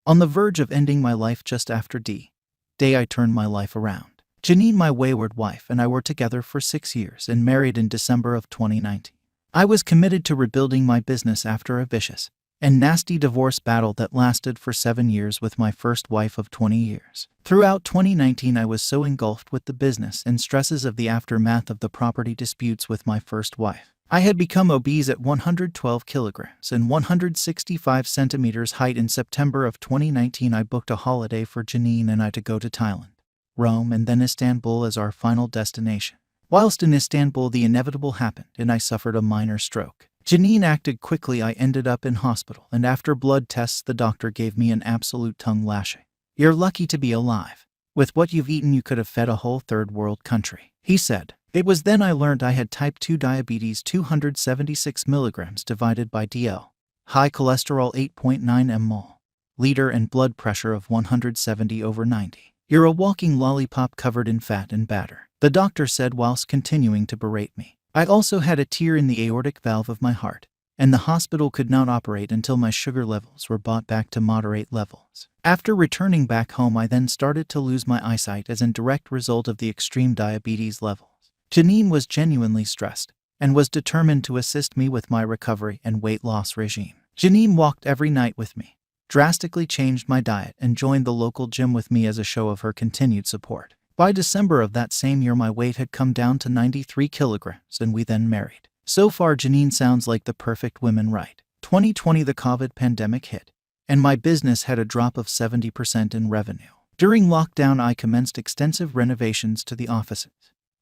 On the verge of ending my life just after D-Day, I turned my life around. Janine, my wayward wife, and I were together for 6 years and married in December of 2019. I was committed to rebuilding my business after a vicious and nasty divorce battle that lasted for 7 years with my first wife of 20 years. Throughout 2019, I was so engulfed with the business and stresses of the aftermath of the property disputes with my first wife. I had become obese at 112 kilograms and 165 centimeters height. In September of 2019, I booked a holiday for Janine and I to go to Thailand, Rome, and then Istanbul as our final destination. Whilst in Istanbul, the inevitable happened and I suffered a minor stroke. Janine acted quickly. I ended up in hospital, and after blood tests, the doctor gave me an absolute tongue lashing. "You're lucky to be alive. With what you've eaten, you could have fed a whole third world country," he said. It was then I learned I had type 2 diabetes, 276 milligrams divided by DL, high cholesterol 8.9 ml/liter, and blood pressure of 170/90. "You're a walking lollipop covered in fat and batter," the doctor said whilst continuing to berate me. I also had a tear in the aortic valve of my heart, and the hospital could not operate until my sugar levels were brought back to moderate levels. After returning back home, I then started to lose my eyesight as a direct result of the extreme diabetes levels. Janine was genuinely stressed and was determined to assist me with my recovery and weight loss regime. Janine walked every night with me, drastically changed my diet, and joined the local gym with me as a show of her continued support. By December of that same year, my weight had come down to 93 kilograms and we then married. So far, Janine sounds like the perfect woman, right? 2020, the COVID pandemic hit, and my business had a drop of 70% in revenue. During lockdown, I commenced extensive renovations to the offices,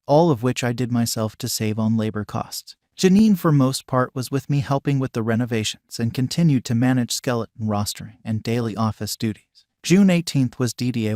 all of which I did myself to save on labor costs. Janine, for most part, was with me helping with the renovations and continued to manage skeleton rostering and daily office duties. June 18th was D-Day.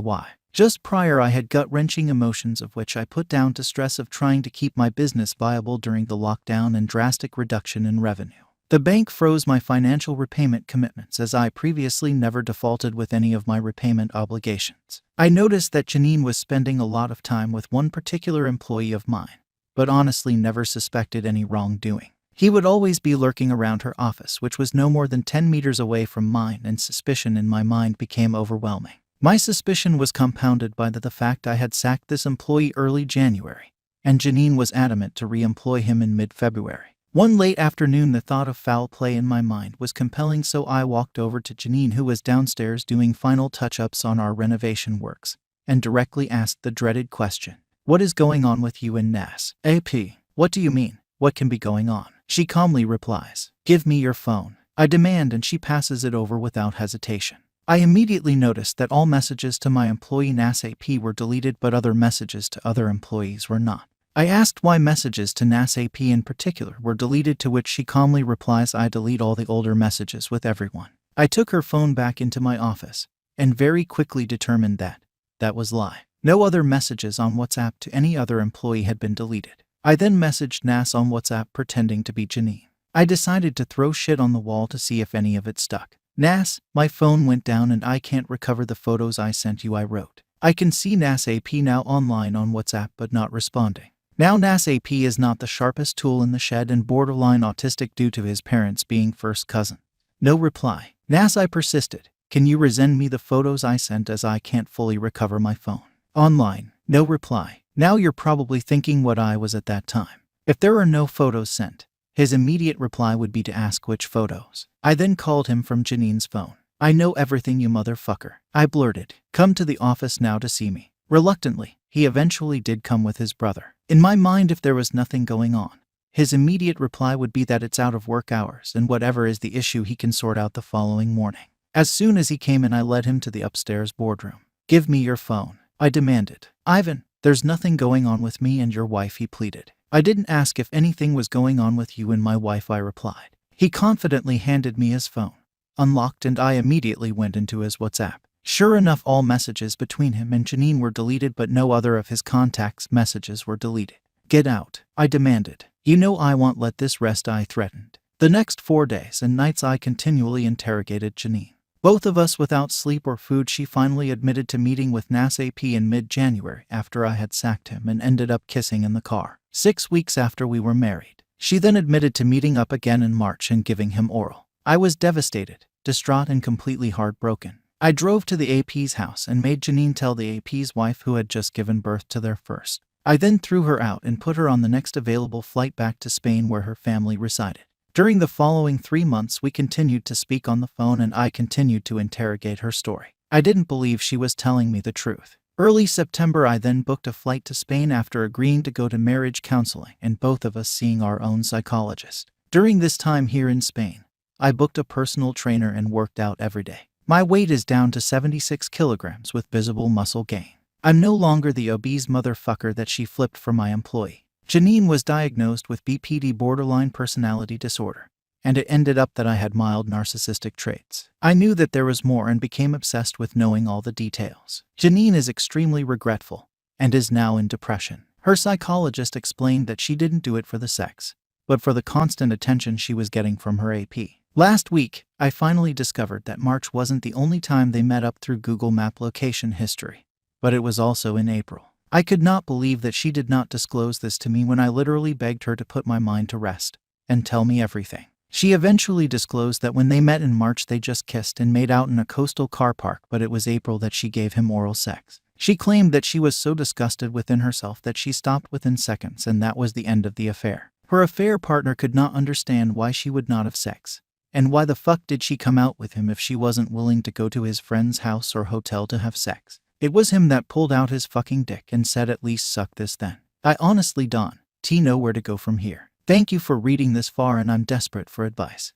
Just prior, I had gut-wrenching emotions, of which I put down to stress of trying to keep my business viable during the lockdown and drastic reduction in revenue. The bank froze my financial repayment commitments, as I previously never defaulted with any of my repayment obligations. I noticed that Janine was spending a lot of time with one particular employee of mine, but honestly never suspected any wrongdoing. He would always be lurking around her office, which was no more than 10 meters away from mine, and suspicion in my mind became overwhelming. My suspicion was compounded by the fact I had sacked this employee early January, and Janine was adamant to re-employ him in mid-February. One late afternoon, the thought of foul play in my mind was compelling, so I walked over to Janine, who was downstairs doing final touch-ups on our renovation works, and directly asked the dreaded question, "What is going on with you and Nas?" "AP, what do you mean? What can be going on?" She calmly replies, "Give me your phone," I demand, and she passes it over without hesitation. I immediately noticed that all messages to my employee Nas AP were deleted, but other messages to other employees were not. I asked why messages to Nas AP in particular were deleted, to which she calmly replies, "I delete all the older messages with everyone." I took her phone back into my office and very quickly determined that that was lie. No other messages on WhatsApp to any other employee had been deleted. I then messaged Nas on WhatsApp pretending to be Janine. I decided to throw shit on the wall to see if any of it stuck. "Nas, my phone went down and I can't recover the photos I sent you," I wrote. "I can see Nas AP now online on WhatsApp but not responding." Now, Nas AP is not the sharpest tool in the shed and borderline autistic due to his parents being first cousin. No reply. "Nas," I persisted, "can you resend me the photos I sent, as I can't fully recover my phone?" Online. No reply. Now you're probably thinking what I was at that time. If there are no photos sent, his immediate reply would be to ask which photos. I then called him from Janine's phone. "I know everything, you motherfucker," I blurted. "Come to the office now to see me." Reluctantly, he eventually did come with his brother. In my mind, if there was nothing going on, his immediate reply would be that it's out of work hours and whatever is the issue he can sort out the following morning. As soon as he came in, I led him to the upstairs boardroom. "Give me your phone," I demanded. "Ivan, there's nothing going on with me and your wife," he pleaded. "I didn't ask if anything was going on with you and my wife," I replied. He confidently handed me his phone, unlocked, and I immediately went into his WhatsApp. Sure enough, all messages between him and Janine were deleted, but no other of his contacts' messages were deleted. "Get out," I demanded. "You know I won't let this rest," I threatened. The next 4 days and nights I continually interrogated Janine. Both of us without sleep or food. She finally admitted to meeting with Nas AP in mid-January after I had sacked him and ended up kissing in the car. 6 weeks after we were married. She then admitted to meeting up again in March and giving him oral. I was devastated, distraught, and completely heartbroken. I drove to the AP's house and made Janine tell the AP's wife who had just given birth to their first. I then threw her out and put her on the next available flight back to Spain where her family resided. During the following 3 months, we continued to speak on the phone and I continued to interrogate her story. I didn't believe she was telling me the truth. Early September, I then booked a flight to Spain after agreeing to go to marriage counseling and both of us seeing our own psychologist. During this time here in Spain, I booked a personal trainer and worked out every day. My weight is down to 76 kilograms with visible muscle gain. I'm no longer the obese motherfucker that she flipped for my employee. Janine was diagnosed with BPD, borderline personality disorder, and it ended up that I had mild narcissistic traits. I knew that there was more and became obsessed with knowing all the details. Janine is extremely regretful and is now in depression. Her psychologist explained that she didn't do it for the sex, but for the constant attention she was getting from her AP. Last week, I finally discovered that March wasn't the only time they met up through Google Map location history, but it was also in April. I could not believe that she did not disclose this to me when I literally begged her to put my mind to rest and tell me everything. She eventually disclosed that when they met in March they just kissed and made out in a coastal car park, but it was April that she gave him oral sex. She claimed that she was so disgusted within herself that she stopped within seconds, and that was the end of the affair. Her affair partner could not understand why she would not have sex, and why the fuck did she come out with him if she wasn't willing to go to his friend's house or hotel to have sex. It was him that pulled out his fucking dick and said, "At least suck this then." I honestly don't know where to go from here. Thank you for reading this far, and I'm desperate for advice.